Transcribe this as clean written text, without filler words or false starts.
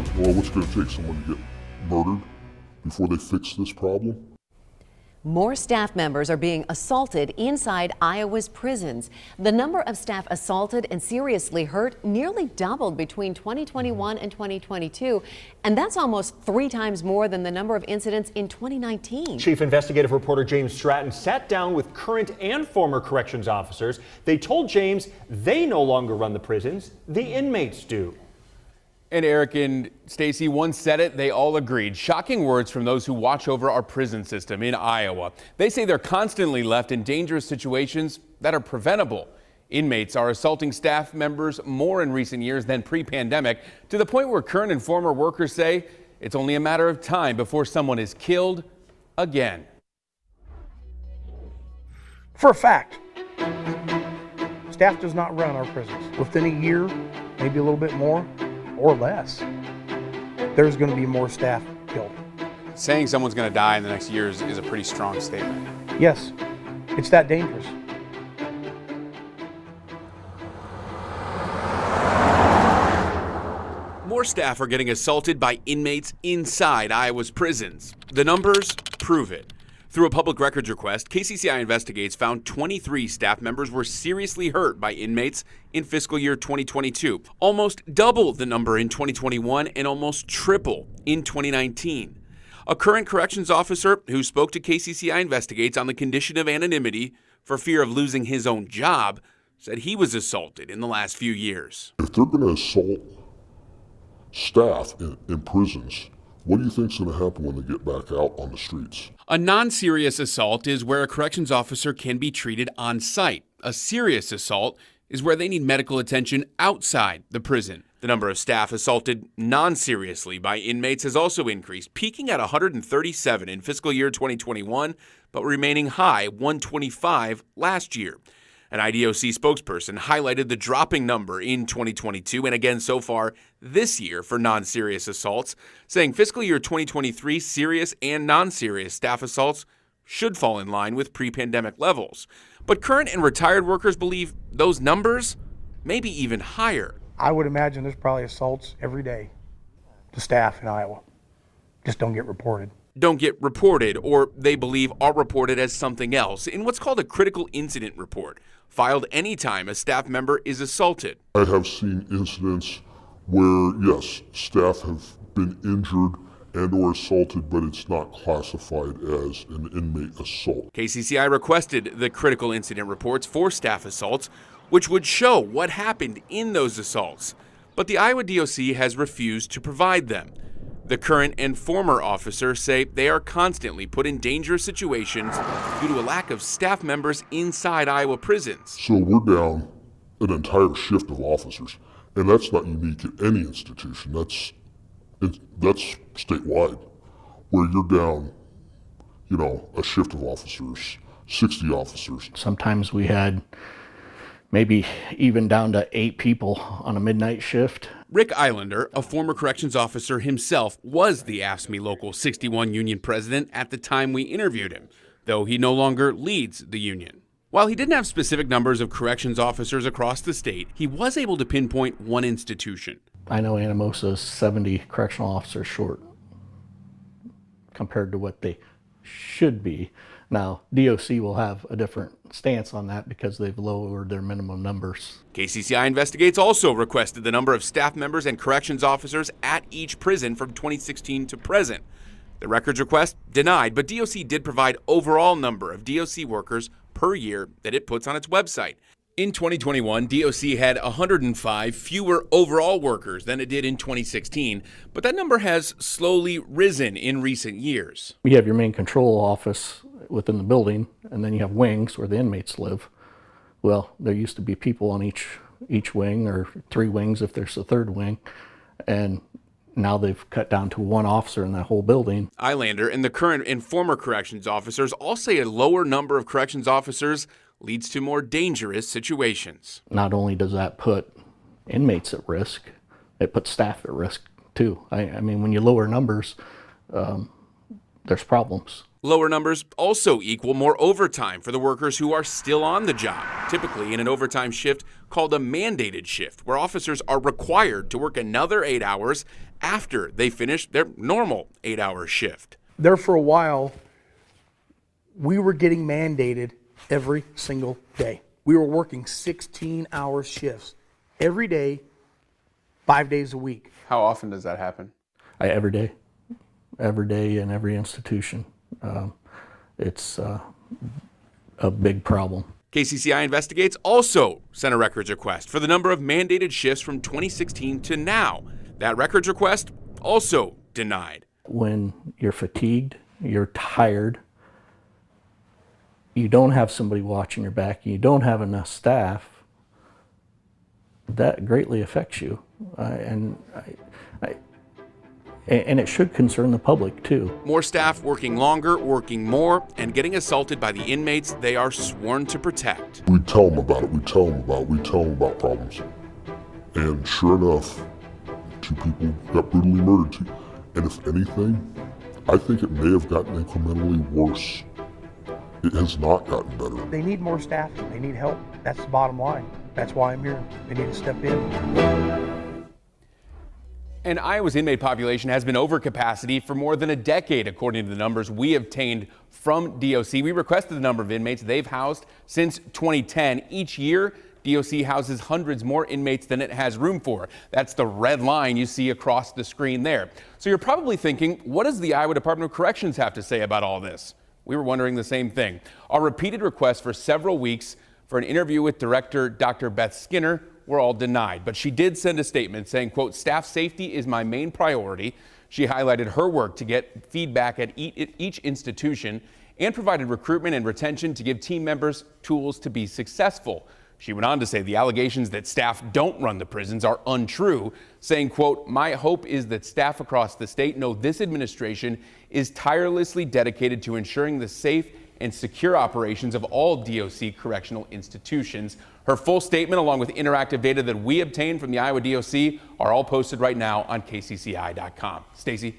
down, well, what's going to take someone to get murdered before they fix this problem? More staff members are being assaulted inside Iowa's prisons. The number of staff assaulted and seriously hurt nearly doubled between 2021 and 2022, and that's almost 3 times more than the number of incidents in 2019. Chief Investigative Reporter James Stratton sat down with current and former corrections officers. They told James they no longer run the prisons, the inmates do. And Eric and Stacy once said it, they all agreed. Shocking words from those who watch over our prison system in Iowa. They say they're constantly left in dangerous situations that are preventable. Inmates are assaulting staff members more in recent years than pre-pandemic, to the point where current and former workers say it's only a matter of time before someone is killed again. For a fact, staff does not run our prisons. Within a year, maybe a little bit more, or less, there's going to be more staff killed. Saying someone's going to die in the next year is a pretty strong statement. Yes, it's that dangerous. More staff are getting assaulted by inmates inside Iowa's prisons. The numbers prove it. Through a public records request, KCCI Investigates found 23 staff members were seriously hurt by inmates in fiscal year 2022, almost double the number in 2021 and almost triple in 2019. A current corrections officer who spoke to KCCI Investigates on the condition of anonymity for fear of losing his own job said he was assaulted in the last few years. If they're going to assault staff in prisons, what do you think's going to happen when they get back out on the streets? A non-serious assault is where a corrections officer can be treated on site. A serious assault is where they need medical attention outside the prison. The number of staff assaulted non-seriously by inmates has also increased, peaking at 137 in fiscal year 2021, but remaining high 125 last year. An IDOC spokesperson highlighted the dropping number in 2022 and again so far this year for non-serious assaults, saying fiscal year 2023 serious and non-serious staff assaults should fall in line with pre-pandemic levels. But current and retired workers believe those numbers may be even higher. I would imagine there's probably assaults every day to staff in Iowa. Just don't get reported. Don't get reported, or they believe are reported as something else in what's called a critical incident report, filed anytime a staff member is assaulted. I have seen incidents where, yes, staff have been injured and or assaulted, but it's not classified as an inmate assault. KCCI requested the critical incident reports for staff assaults, which would show what happened in those assaults. But the Iowa DOC has refused to provide them. The current and former officers say they are constantly put in dangerous situations due to a lack of staff members inside Iowa prisons. So we're down an entire shift of officers, and that's not unique at any institution. That's statewide, where you're down, a shift of officers, 60 officers. Sometimes we had maybe even down to 8 people on a midnight shift. Rick Islander, a former corrections officer himself, was the AFSCME Local 61 union president at the time we interviewed him, though he no longer leads the union. While he didn't have specific numbers of corrections officers across the state, he was able to pinpoint one institution. I know Anamosa is 70 correctional officers short compared to what they should be. Now, DOC will have a different stance on that because they've lowered their minimum numbers. KCCI Investigates also requested the number of staff members and corrections officers at each prison from 2016 to present. The records request denied, but DOC did provide overall number of DOC workers per year that it puts on its website. In 2021, DOC had 105 fewer overall workers than it did in 2016, but that number has slowly risen in recent years. You have your main control office within the building, and then you have wings where the inmates live. Well, there used to be people on each wing, or 3 wings if there's a 3rd wing, and now they've cut down to 1 officer in that whole building. Islander and the current and former corrections officers all say a lower number of corrections officers leads to more dangerous situations. Not only does that put inmates at risk, it puts staff at risk too. I mean, when you lower numbers, the there's problems. Lower numbers also equal more overtime for the workers who are still on the job, typically in an overtime shift called a mandated shift, where officers are required to work another 8 hours after they finish their normal 8-hour shift. There for a while, we were getting mandated every single day. We were working 16-hour shifts every day, 5 days a week. How often does that happen? Every day in every institution. It's a big problem. KCCI Investigates also sent a records request for the number of mandated shifts from 2016 to now. That records request also denied. When you're fatigued, you're tired, you don't have somebody watching your back, you don't have enough staff, that greatly affects you. And it should concern the public too. More staff working longer, working more, and getting assaulted by the inmates they are sworn to protect. We tell them about it, we tell them about problems. And sure enough, 2 people got brutally murdered. And if anything, I think it may have gotten incrementally worse. It has not gotten better. They need more staff. They need help. That's the bottom line. That's why I'm here. They need to step in. And Iowa's inmate population has been over capacity for more than a decade, according to the numbers we obtained from DOC. We requested the number of inmates they've housed since 2010. Each year, DOC houses hundreds more inmates than it has room for. That's the red line you see across the screen there. So you're probably thinking, what does the Iowa Department of Corrections have to say about all this? We were wondering the same thing. Our repeated requests for several weeks for an interview with Director Dr. Beth Skinner were all denied, but she did send a statement saying, quote, "Staff safety is my main priority." She highlighted her work to get feedback at each institution and provided recruitment and retention to give team members tools to be successful. She went on to say the allegations that staff don't run the prisons are untrue, saying, quote, "My hope is that staff across the state know this administration is tirelessly dedicated to ensuring the safe and secure operations of all DOC correctional institutions." Her full statement, along with interactive data that we obtained from the Iowa DOC, are all posted right now on kcci.com. Stacy.